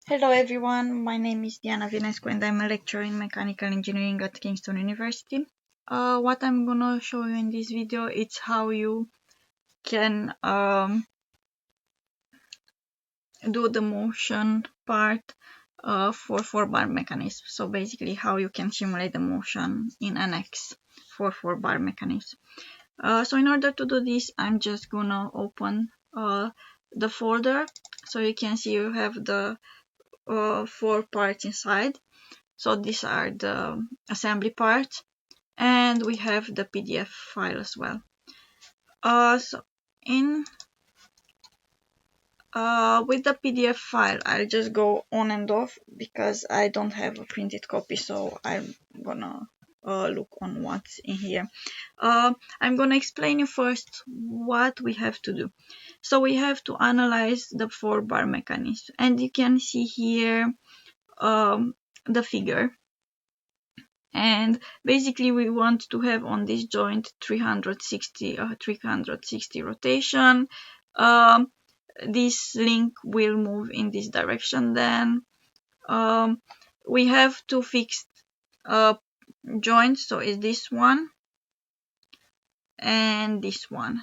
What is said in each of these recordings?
Hello everyone, my name is Diana Vinescu and I'm a lecturer in mechanical engineering at Kingston University. What I'm gonna show you in this video is how you can do the motion part for 4-bar mechanism. So basically how you can simulate the motion in NX for 4-bar mechanism. So in order to do this, I'm just gonna open the folder. So you can see you have the 4 parts inside. So these are the assembly parts, and we have the PDF file as well. So in with the PDF file, I'll just go on and off because I don't have a printed copy, so I'm gonna look on what's in here. I'm gonna explain you first what we have to do. So we have to analyze the 4-bar mechanism, and you can see here the figure. And basically we want to have on this joint 360 rotation. This link will move in this direction. Then we have two fixed joints, so it's this one and this one.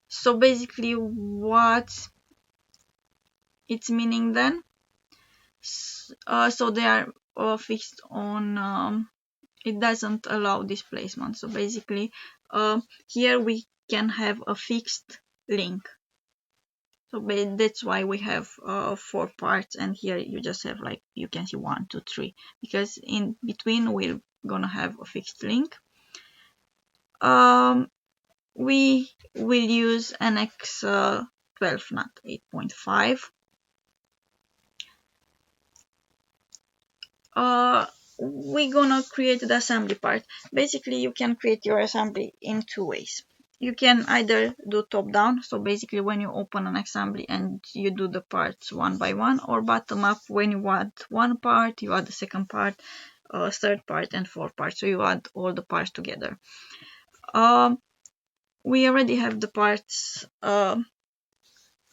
So basically what it's meaning then, so they are fixed on it doesn't allow displacement. So basically here we can have a fixed link. So that's why we have 4 parts, and here you just have, like, you can see 1, 2, 3, because in between we're gonna have a fixed link. We will use NX 12, not 8.5. We're gonna create the assembly part. Basically you can create your assembly in 2 ways. You can either do top down, so basically when you open an assembly and you do the parts one by one, or bottom up, when you add one part, you add the second part, third part, and fourth part, so you add all the parts together. We already have the parts done,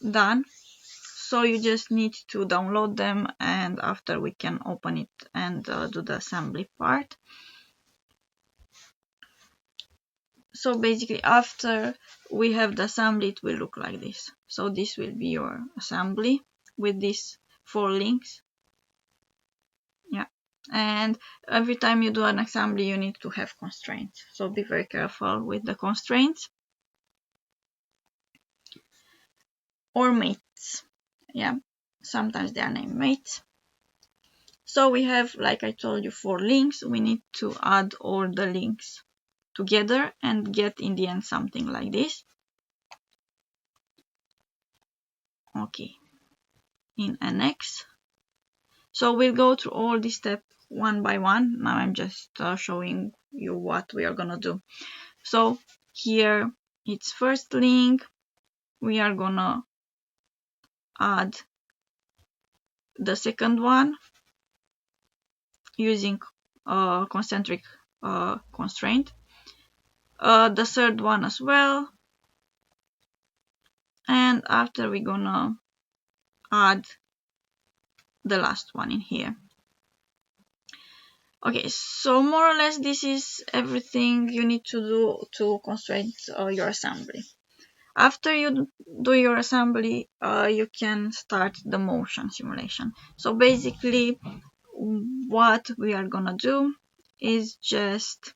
so you just need to download them, and after we can open it and do the assembly part. So basically after we have the assembly, it will look like this. So this will be your assembly with these 4 links. Yeah, and every time you do an assembly you need to have constraints, so be very careful with the constraints. Or mates. Yeah, sometimes they are named mates. So we have, like I told you, 4 links. We need to add all the links together and get in the end something like this. Okay, in NX. So we'll go through all these steps one by one. Now I'm just showing you what we are gonna do. So here it's first link. We are gonna add the second one using concentric constraint. The third one as well. And after we're gonna add the last one in here. Okay, so more or less this is everything you need to do to constrain your assembly. After you do your assembly, you can start the motion simulation. So basically what we are gonna do is just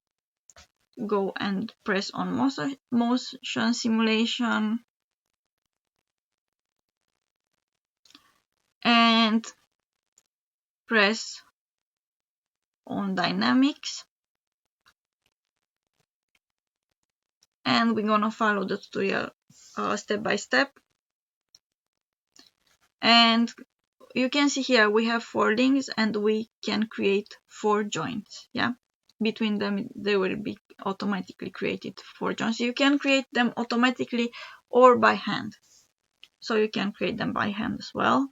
go and press on motion simulation and press on dynamics, and we're gonna follow the tutorial step by step. And you can see here we have 4 links and we can create 4 joints. Yeah, between them they will be automatically created 4 joints. You can create them automatically or by hand, so you can create them by hand as well.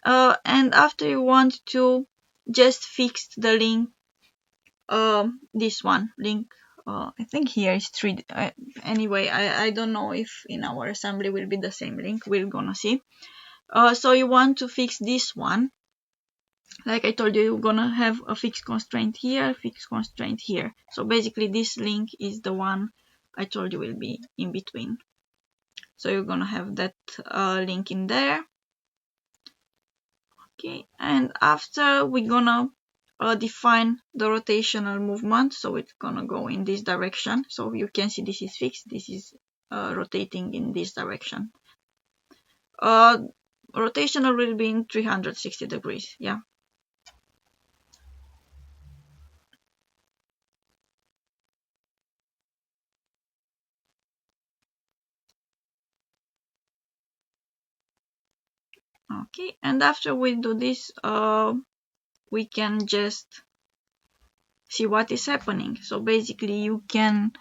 And after you want to just fix the link, this one link, I think here is 3. Anyway, I don't know if in our assembly will be the same link. We're gonna see. So you want to fix this one. Like I told you, you're gonna have a fixed constraint here, fixed constraint here. So basically this link is the one I told you will be in between. So you're gonna have that link in there. Okay, and after we're gonna define the rotational movement. So it's gonna go in this direction. So you can see this is fixed, this is rotating in this direction. Rotational will be in 360 degrees, yeah. Okay, and after we do this, we can just see what is happening. So basically you can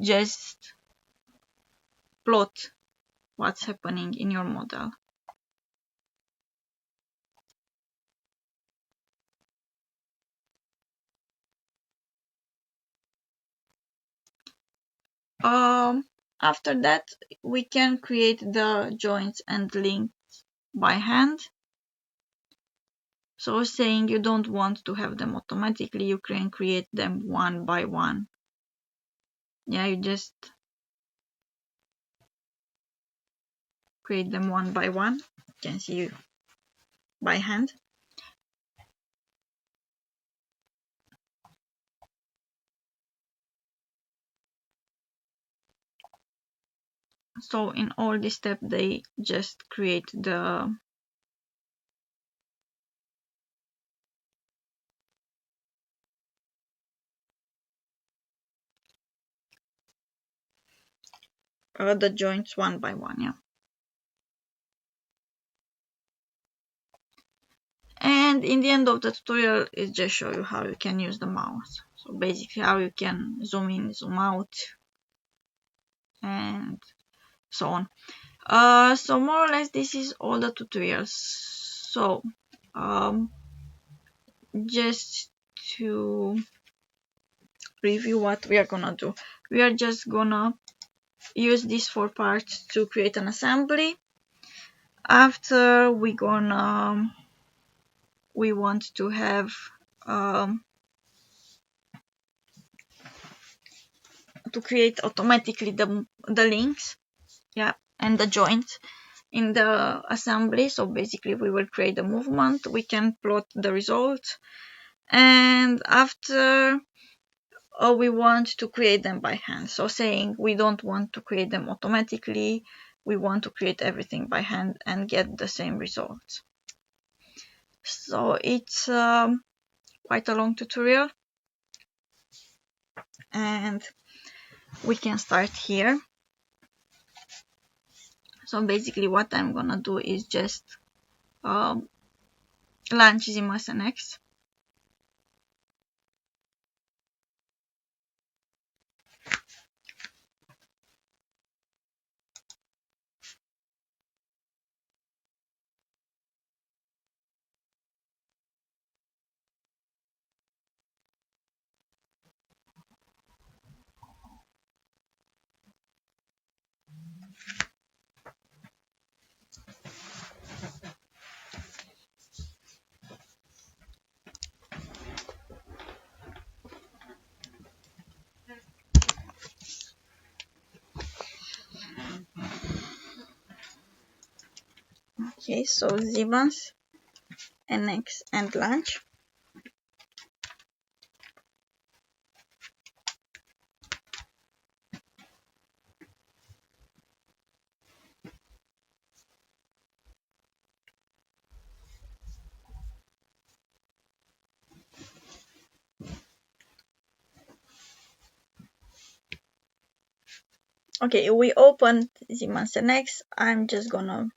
just plot what's happening in your model. After that, we can create the joints and links by hand. So saying you don't want to have them automatically, you can create them one by one. Yeah, you just create them one by one. You can see by hand. So in all these steps, they just create the joints one by one, yeah. And in the end of the tutorial, it just show you how you can use the mouse. So basically how you can zoom in, zoom out, and so on. So more or less this is all the tutorials. So just to review what we are gonna do. We are just gonna use these 4 parts to create an assembly. After we want to have to create automatically the links, yeah, and the joints in the assembly. So basically we will create the movement, we can plot the results, and after we want to create them by hand. So saying we don't want to create them automatically, we want to create everything by hand and get the same results. So it's quite a long tutorial, and we can start here. So basically what I'm gonna do is just launch Siemens NX. Okay, so Siemens NX and launch. Okay, we opened Siemens NX. I'm just gonna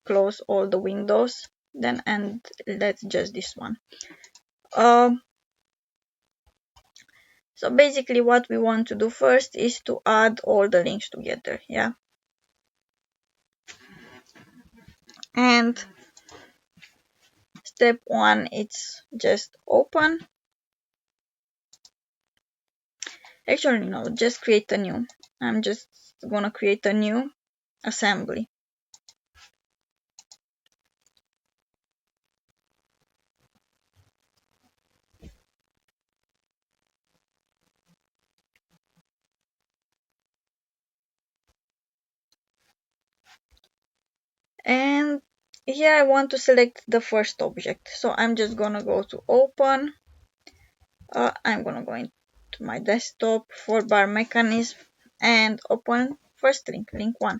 close all the windows then, and let's just this one. So basically what we want to do first is to add all the links together, yeah. And step 1, it's just open. Actually no, just create a new. I'm just gonna create a new assembly. here I want to select the first object. So I'm just gonna go to open. I'm gonna go into my desktop, 4-bar mechanism, and open first link, link 1.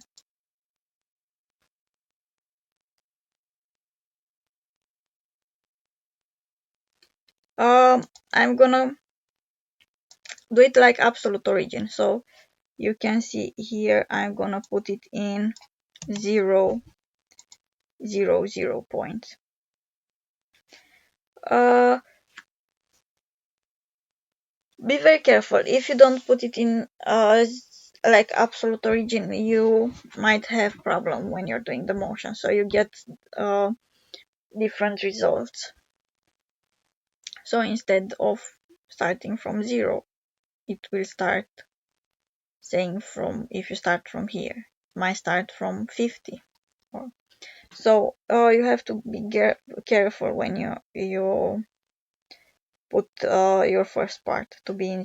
I'm gonna do it like absolute origin. So you can see here I'm gonna put it in 0, 0, 0 point. Be very careful. If you don't put it in like absolute origin, you might have problem when you're doing the motion. So you get different results. So instead of starting from 0, it will start saying from, if you start from here, it might start from 50. So you have to be careful when you put your first part to be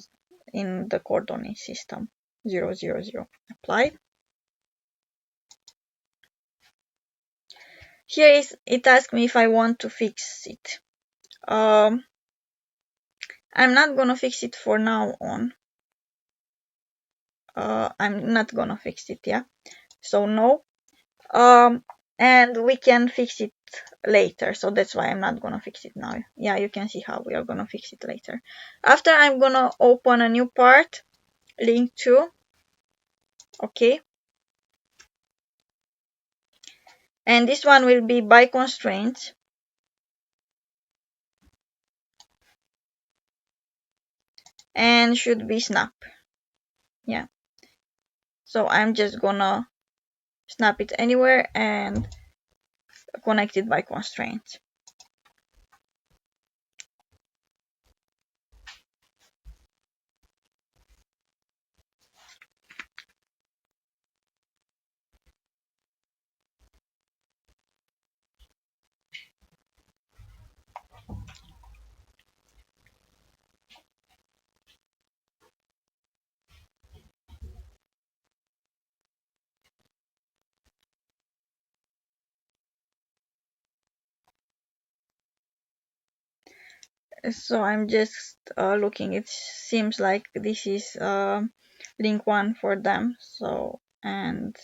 in the coordinate system. 0, 0, 0. Apply. Here it asks me if I want to fix it. I'm not gonna fix it for now on. I'm not gonna fix it, yeah. So no. And we can fix it later. So that's why I'm not gonna fix it now. Yeah, you can see how we are gonna fix it later. After I'm gonna open a new part, link 2. Okay. And this one will be by constraints. And should be snap. Yeah. So I'm just gonna snap it anywhere and connect it by constraints. So I'm just looking. It seems like this is link 1 for them. So, and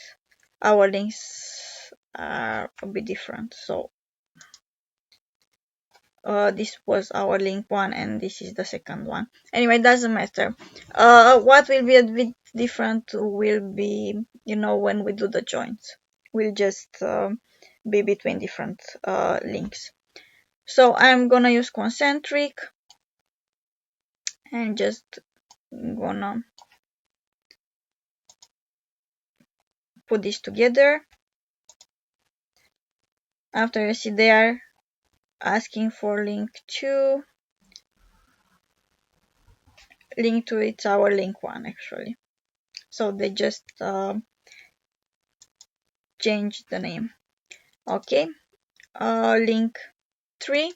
our links are a bit different. So this was our link 1 and this is the second one. Anyway, doesn't matter. What will be a bit different will be, when we do the joins. We'll just be between different links. So I'm gonna use concentric and just gonna put this together. After you see they are asking for link 2. Link 2 it's our link 1 actually. So they just changed the name. Okay. Link 3.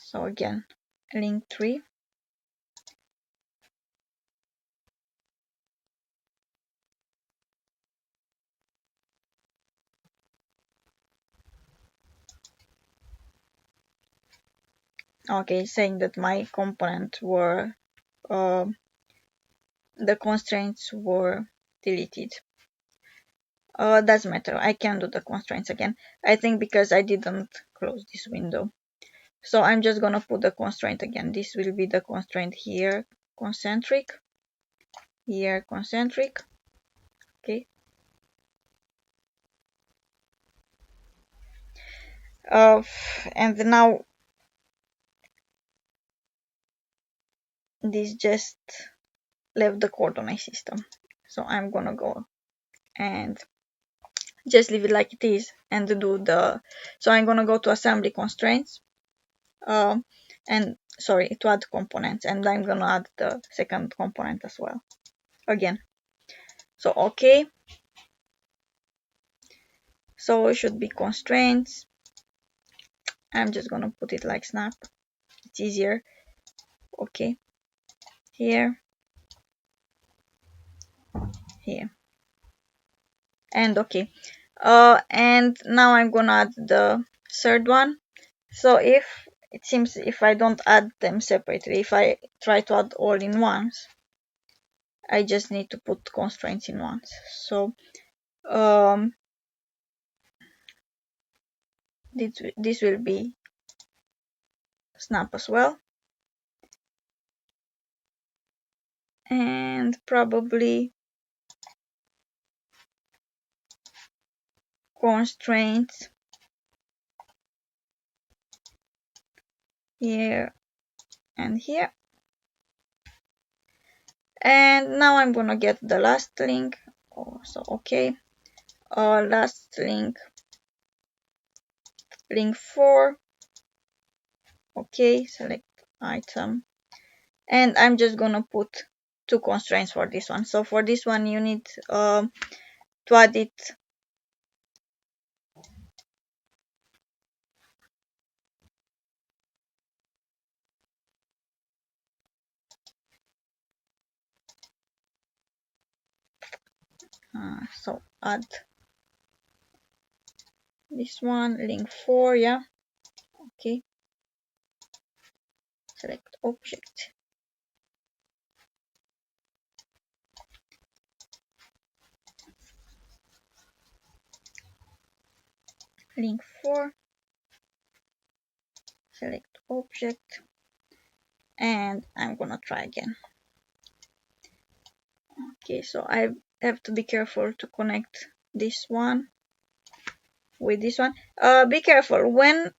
So again, link 3. Okay, saying that my component were the constraints were deleted. Doesn't matter. I can do the constraints again. I think because I didn't close this window. So I'm just gonna put the constraint again. This will be the constraint here, concentric. Here, concentric. Okay. And now this just left the coordinate system. So I'm gonna go and just leave it like it is and do the. So I'm gonna go to assembly constraints. And sorry, to add components, and I'm gonna add the second component as well again. So okay, so it should be constraints. I'm just gonna put it like snap, it's easier. okay, here, here, and okay. And now I'm gonna add the third one. So if it seems if I don't add them separately, if I try to add all in once, I just need to put constraints in once. So this will be snap as well, and probably constraints here and here. And now I'm gonna get the last link. So okay, last link, link 4. Okay, select item, and I'm just gonna put 2 constraints for this one. So for this one you need to add it so add this one, link 4, yeah, okay, select object, link 4, select object, and I'm gonna try again. Okay, so I have to be careful to connect this one with this one. Be careful when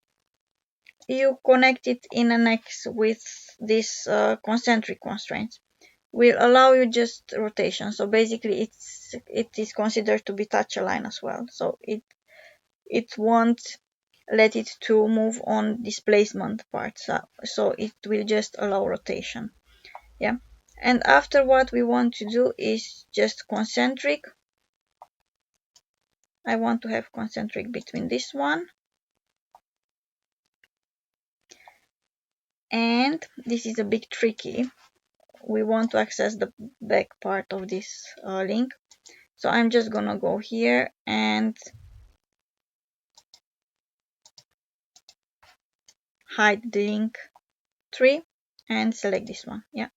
you connect it in an X with this concentric constraints. Will allow you just rotation. So basically, it is considered to be touch align as well. So it won't let it to move on displacement part. So it will just allow rotation. Yeah. And after what we want to do is just concentric. I want to have concentric between this one and this is a bit tricky. We want to access the back part of this link. So I'm just gonna go here and hide the link 3 and select this one. Yeah.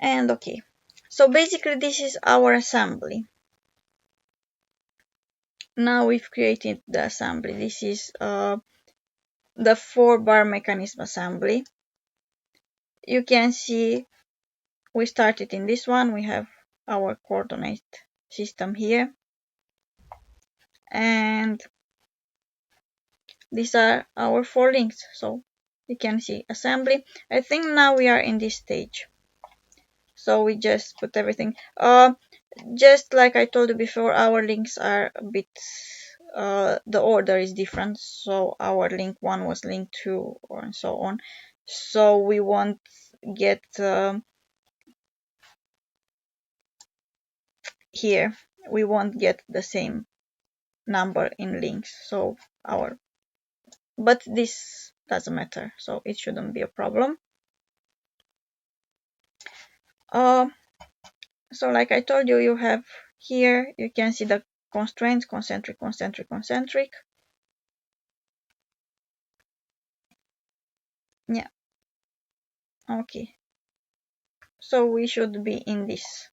And okay. So basically this is our assembly. Now we've created the assembly. This is the 4-bar mechanism assembly. You can see we started in this one. We have our coordinate system here. And these are our 4 links. So you can see assembly. I think now we are in this stage. So we just put everything. Just like I told you before, our links are a bit, the order is different. So our link 1 was link 2 and so on. So we won't get here, we won't get the same number in links. So but this doesn't matter. So it shouldn't be a problem. So like I told you, you have here, you can see the constraints, concentric, concentric, concentric. Yeah. Okay. So we should be in this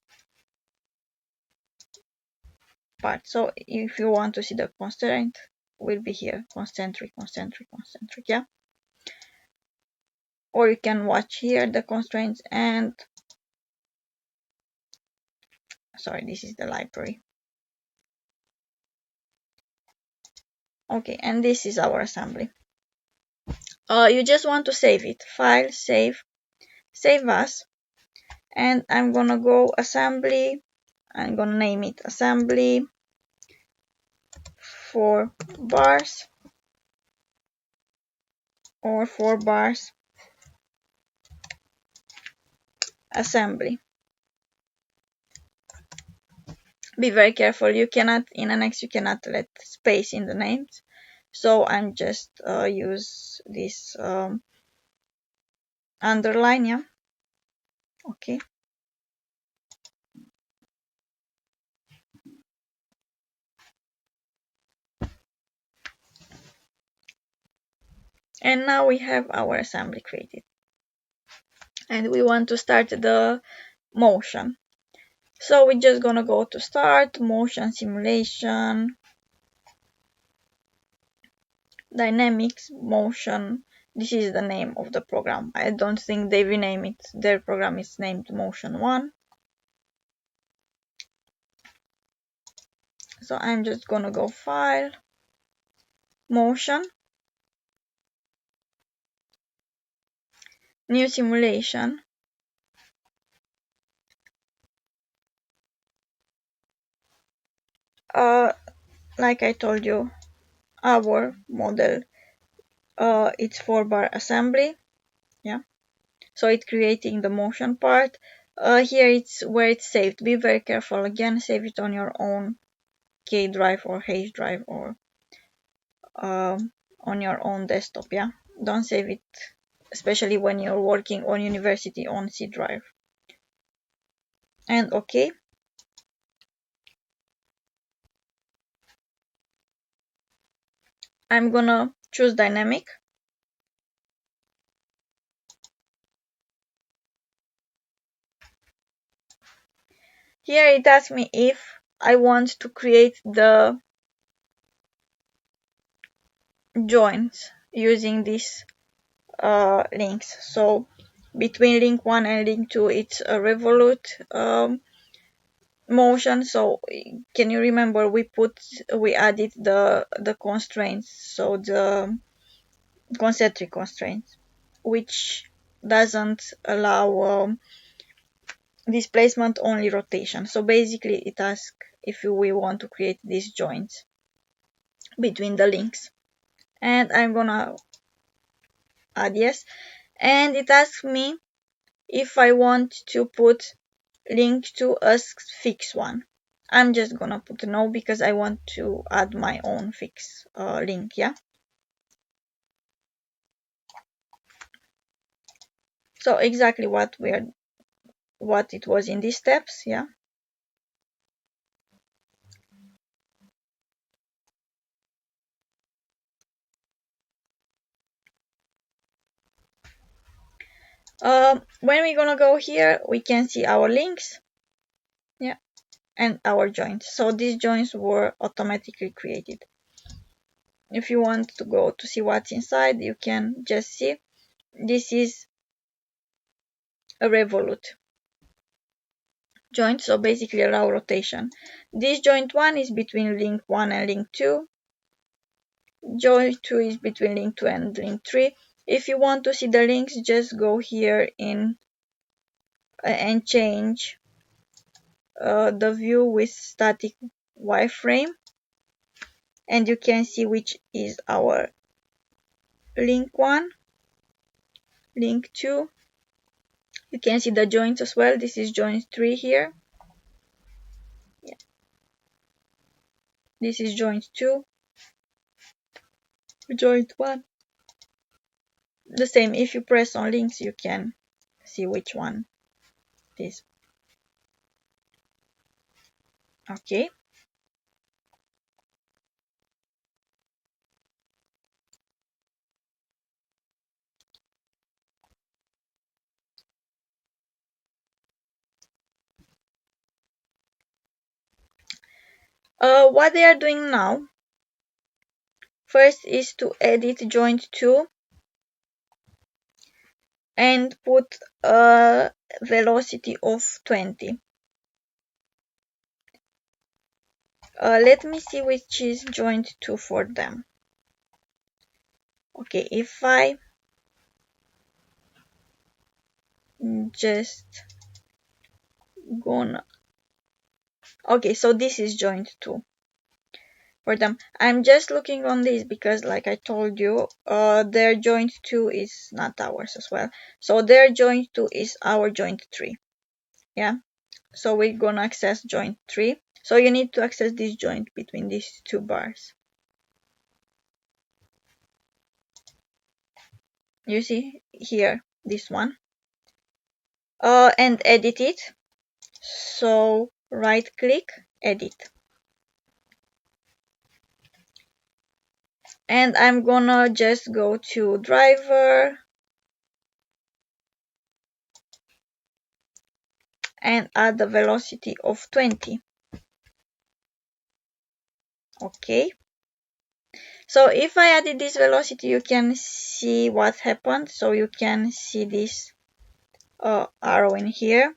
part. So if you want to see the constraint, will be here, concentric, concentric, concentric, yeah. Or you can watch here the constraints and, sorry, this is the library. Okay, and this is our assembly. You just want to save it. File, save as, and I'm gonna go assembly. I'm gonna name it assembly 4 bars or 4 bars assembly. Be very careful. You cannot, in an X, you cannot let space in the names. So I'm just use this underline, yeah. Okay. And now we have our assembly created. And we want to start the motion. So we're just gonna go to start, motion simulation, dynamics, motion. This is the name of the program. I don't think they rename it. Their program is named motion 1. So I'm just gonna go file, motion, new simulation. Like I told you, our model, it's 4-bar assembly. Yeah. So it's creating the motion part. Here it's where it's saved. Be very careful. Again, save it on your own K drive or H drive or on your own desktop. Yeah. Don't save it, especially when you're working on university on C drive. And okay. I'm gonna choose dynamic. Here it asks me if I want to create the joints using these links. So between link 1 and link 2 it's a revolute motion. So can you remember we added the constraints, so the concentric constraints, which doesn't allow displacement, only rotation. So basically it asks if we want to create these joints between the links, and I'm gonna add yes. And it asks me if I want to put link to a fixed one. I'm just gonna put no because I want to add my own fixed link, yeah. So exactly what it was in these steps, yeah. When we're gonna go here, we can see our links, yeah, and our joints. So these joints were automatically created. If you want to go to see what's inside, you can just see this is a revolute joint, so basically allow rotation. This joint 1 is between link 1 and link 2. Joint 2 is between link 2 and link 3. If you want to see the links, just go here in and change the view with static wireframe, and you can see which is our link 1, link 2. You can see the joints as well. This is joint 3 here. Yeah. This is joint 2, joint 1. The same, if you press on links, you can see which one it is. Okay. What they are doing now, first is to edit joint 2 and put a velocity of 20. Let me see which is joint 2 for them. Okay, if I just gonna... Okay, so this is joint 2 for them. I'm just looking on this because, like I told you, their joint 2 is not ours as well. So their joint 2 is our joint 3. Yeah. So we're gonna access joint 3. So you need to access this joint between these two bars. You see here, this one, and edit it. So right click, edit. And I'm gonna just go to driver and add the velocity of 20. Okay. So if I added this velocity, you can see what happened. So you can see this arrow in here.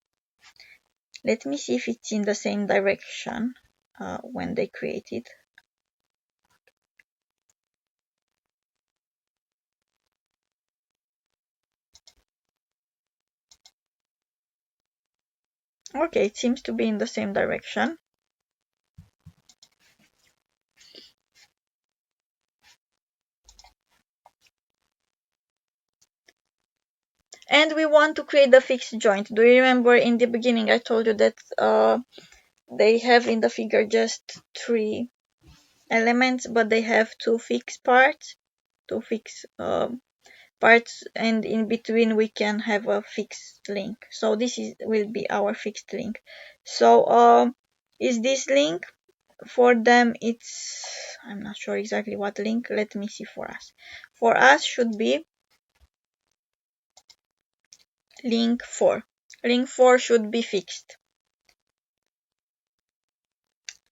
Let me see if it's in the same direction when they create it. Okay, it seems to be in the same direction. And we want to create the fixed joint. Do you remember in the beginning I told you that they have in the figure just 3 elements, but they have 2 fixed parts, 2 fixed parts, and in between we can have a fixed link. So this will be our fixed link. So is this link for them? I'm not sure exactly what link. Let me see for us. For us should be link 4. Link 4 should be fixed.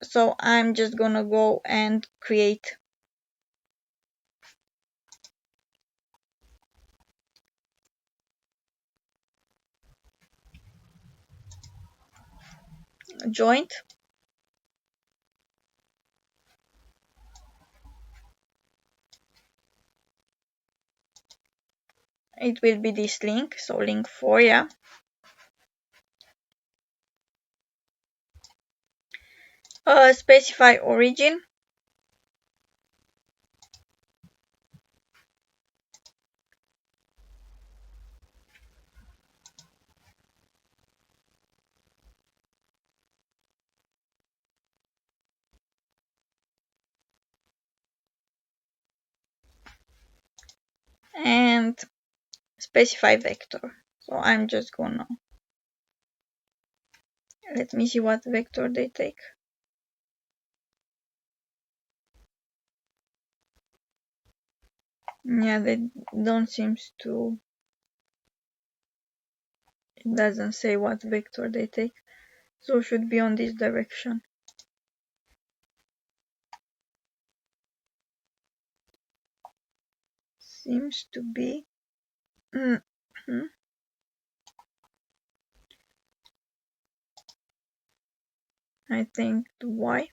So I'm just gonna go and create a joint. It will be this link, so link 4, yeah. Specify origin. And specify vector. So I'm just gonna, let me see what vector they take. Yeah, they don't seem to, it doesn't say what vector they take. So it should be on this direction. Seems to be. I think the Y.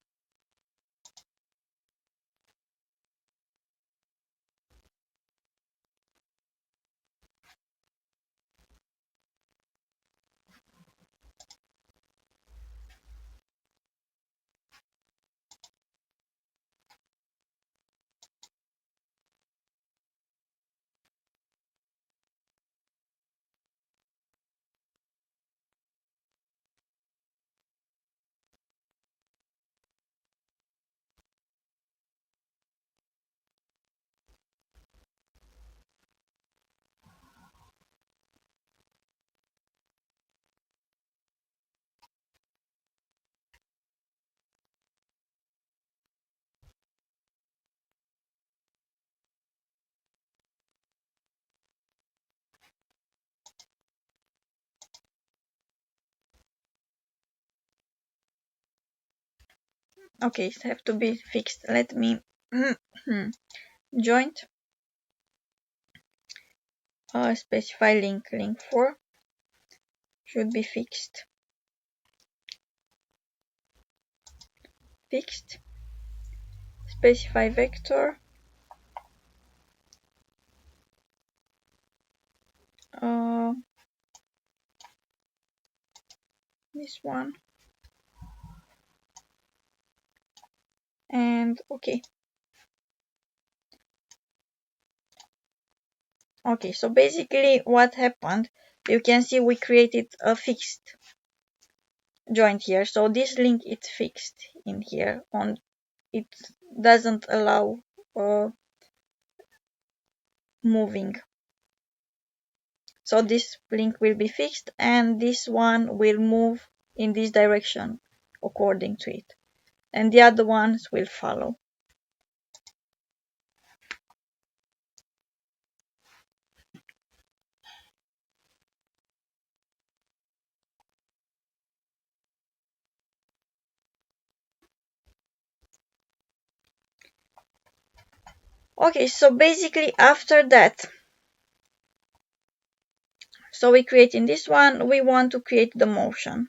Okay, it have to be fixed. Let me joint. Specify link 4 should be fixed. Specify vector. This one. And okay. Okay, so basically what happened, you can see we created a fixed joint here. So this link is fixed in here. It doesn't allow moving. So this link will be fixed and this one will move in this direction according to it. And the other ones will follow. Okay, so basically after that, so we create in this one, we want to create the motion.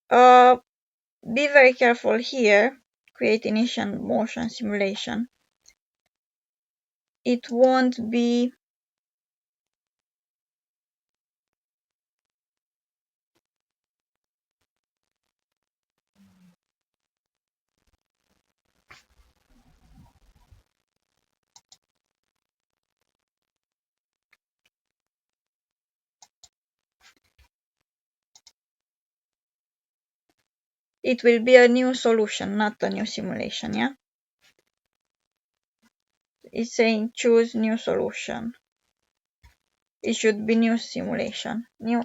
Be very careful here, create initial motion simulation. It won't be it will be a new solution, not a new simulation, yeah? It's saying choose new solution. It should be new simulation, new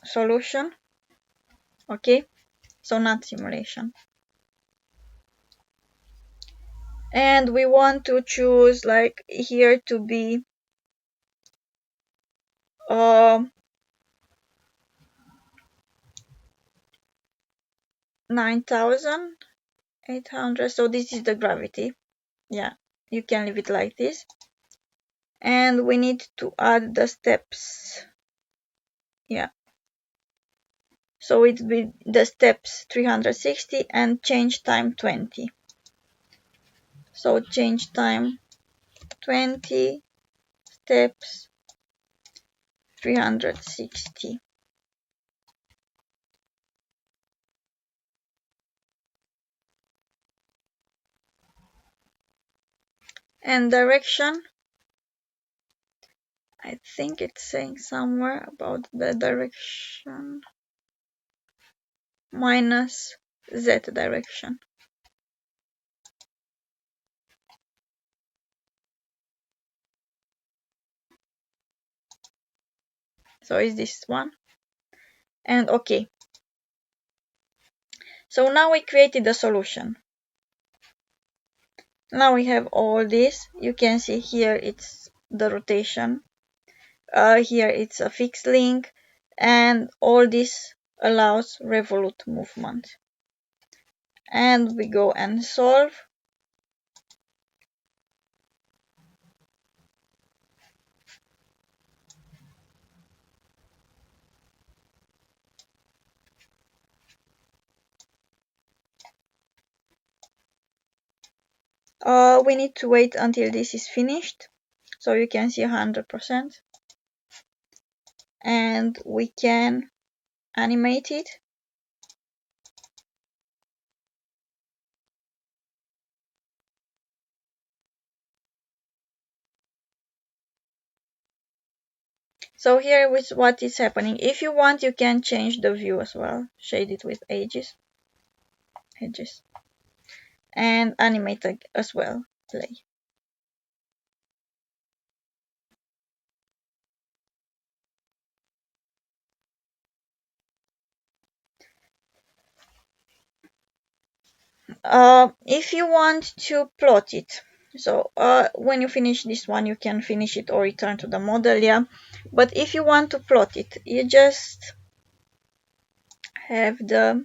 solution, okay? So not simulation. And we want to choose like here to be 9,800. So this is the gravity. Yeah, you can leave it like this. And we need to add the steps. Yeah. So it will be the steps 360 and change time 20. So change time 20, steps 360. And direction, I think it's saying somewhere about the direction minus Z direction. So is this one? And okay. So now we created the solution. Now we have all this. You can see here it's the rotation. Here it's a fixed link. And all this allows revolute movement. And we go and solve. We need to wait until this is finished. So you can see 100%. And we can animate it. So here is what is happening. If you want, you can change the view as well. Shade it with edges. And animate as well. Play. If you want to plot it, so when you finish this one, you can finish it or return to the model, yeah. But if you want to plot it, you just have the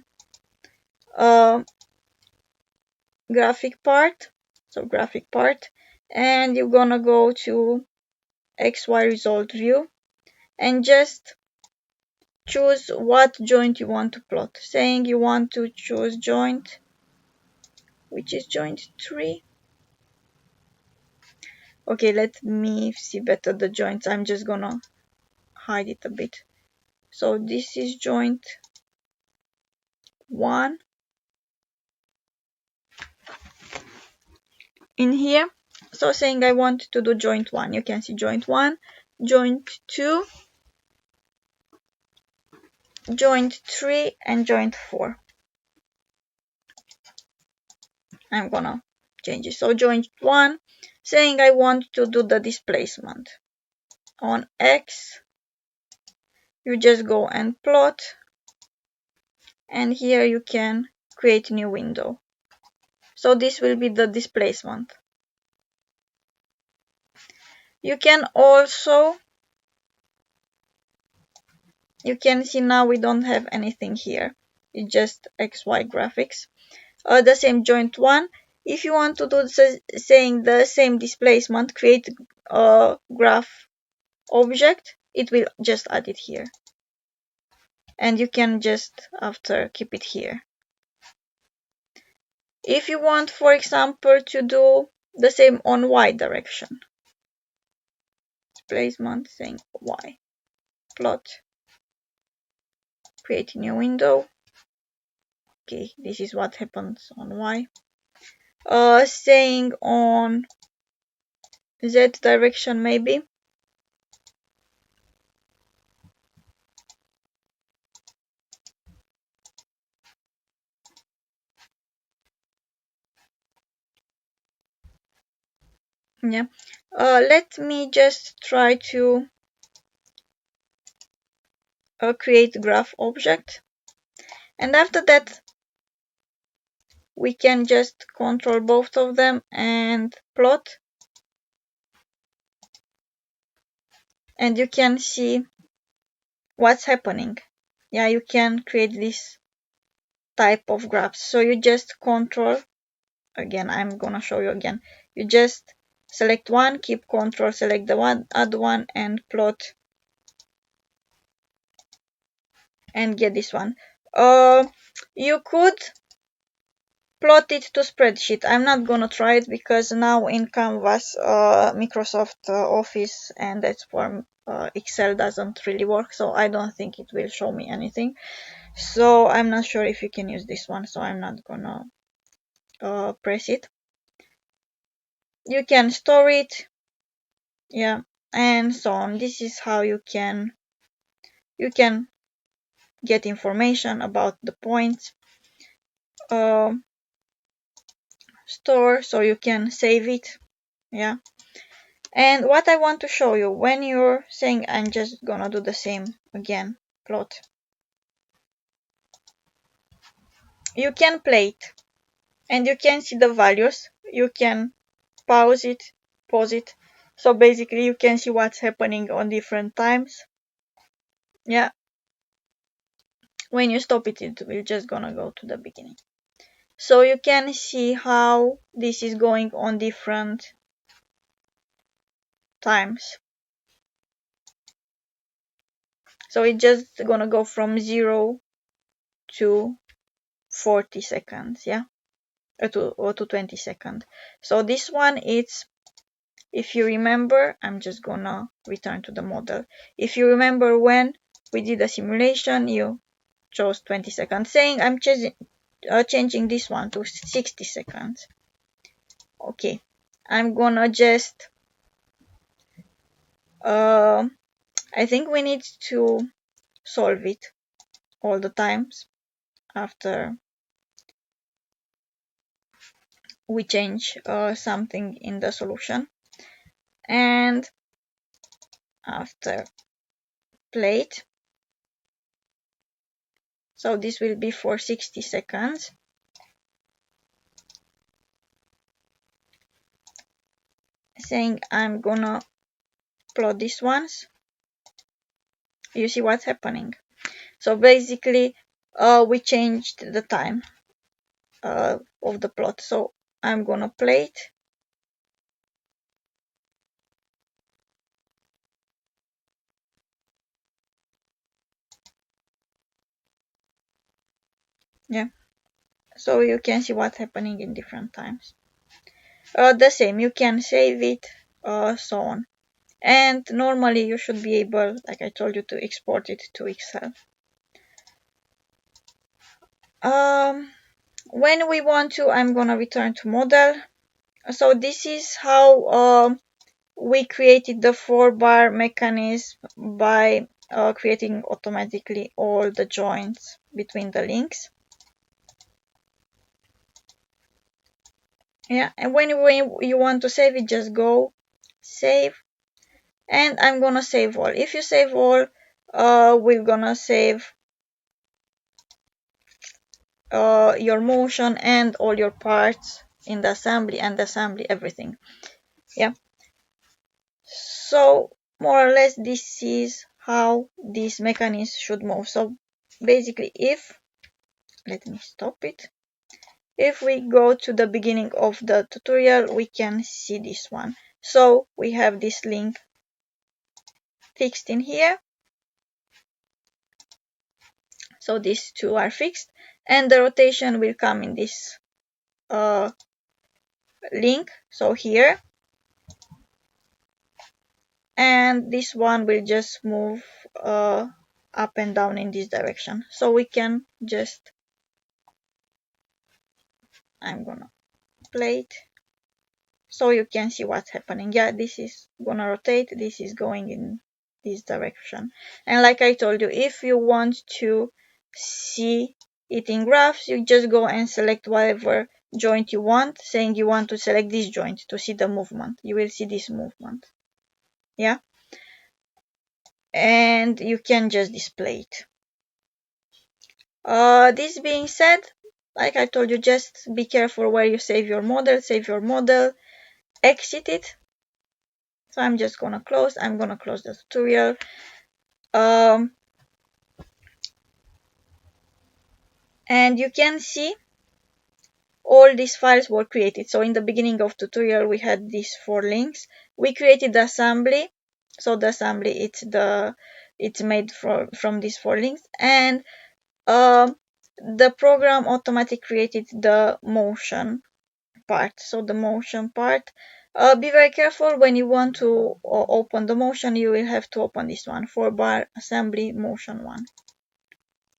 graphic part, so graphic part, and you're gonna go to XY result view and just choose what joint you want to plot. Saying you want to choose joint, which is joint 3. Okay, let me see better the joints. I'm just gonna hide it a bit. So this is joint 1 in here. So saying I want to do joint 1, you can see joint 1, joint 2, joint 3, and joint 4. I'm gonna change it. So joint 1, saying I want to do the displacement. on X, you just go and plot, and here you can create a new window. So this will be the displacement. You can also, you can see now we don't have anything here. It's just XY graphics. The same joint one. If you want to do saying the same displacement, create a graph object, it will just add it here. And you can just after keep it here. If you want, for example, to do the same on Y direction, displacement saying Y, plot, create a new window. Okay, this is what happens on Y. Saying on Z direction maybe. Yeah. Let me just try to create graph object. And after that, we can just control both of them and plot. And you can see what's happening. Yeah, you can create this type of graphs. So you just control, again, I'm gonna show you again. You just select one, keep control, select the one, add one, and plot. And get this one. You could plot it to spreadsheet. I'm not gonna try it because now in Canvas, Microsoft Office and that's for Excel doesn't really work, so I don't think it will show me anything. So I'm not sure if you can use this one, so I'm not gonna press it. You can store it, yeah, and so on. This is how you can get information about the points. Store, so you can save it, yeah. And what I want to show you, when you're saying I'm just gonna do the same again, plot, you can play it and you can see the values. You can pause it, so basically you can see what's happening on different times. Yeah, when you stop it, it will just gonna go to the beginning. So you can see how this is going on different times. So it's just gonna go from 0 to 40 seconds, yeah, or to 20 seconds. So this one, it's, if you remember, I'm just gonna return to the model. If you remember when we did a simulation, you chose 20 seconds, saying I'm changing this one to 60 seconds. Okay, I'm gonna just, I think we need to solve it all the times after we change something in the solution. And after plate, so this will be for 60 seconds. Saying I'm gonna plot these ones. You see what's happening. So basically, we changed the time of the plot. So I'm gonna play it. Yeah. So you can see what's happening in different times. The same, you can save it, so on. And normally you should be able, like I told you, to export it to Excel. When we want to, I'm gonna return to model. So this is how we created the 4-bar mechanism by creating automatically all the joints between the links. Yeah, and when you want to save it, just go save. and I'm gonna save all. If you save all, we're gonna save your motion and all your parts in the assembly and assembly everything. Yeah. So more or less this is how this mechanism should move. So basically, if let me stop it. If we go to the beginning of the tutorial, we can see this one. So we have this link fixed in here. So these two are fixed, and the rotation will come in this link. So here, and this one will just move up and down in this direction. So we can just, I'm gonna play it so you can see what's happening. Yeah, this is gonna rotate, this is going in this direction. And like I told you, if you want to see it in graphs, you just go and select whatever joint you want, saying you want to select this joint to see the movement. You will see this movement. Yeah, and you can just display it. This being said, like I told you, just be careful where you save your model. Save your model, exit it. So I'm just gonna close. I'm gonna close the tutorial. And you can see all these files were created. So in the beginning of tutorial, we had these 4 links. We created the assembly. So the assembly, it's made from these 4 links, and the program automatically created the motion part. So the motion part, be very careful when you want to open the motion. You will have to open this one, 4-bar assembly motion 1.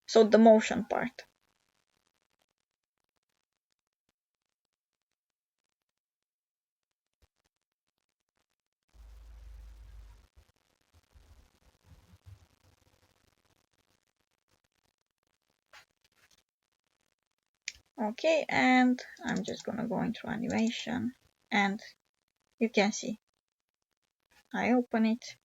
So the motion part. Okay, and I'm just gonna go into animation, and you can see I open it,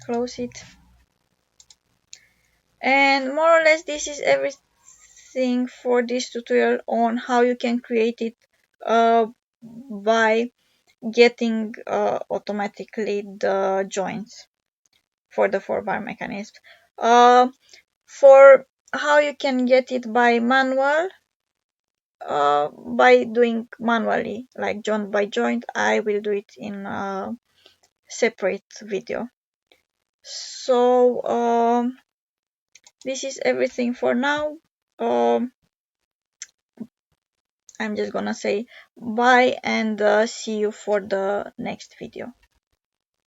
close it, and more or less this is everything for this tutorial on how you can create it by getting automatically the joints for the 4-bar mechanism. For how you can get it by manual, by doing manually, like joint by joint, I will do it in a separate video. So this is everything for now. I'm just gonna say bye and see you for the next video.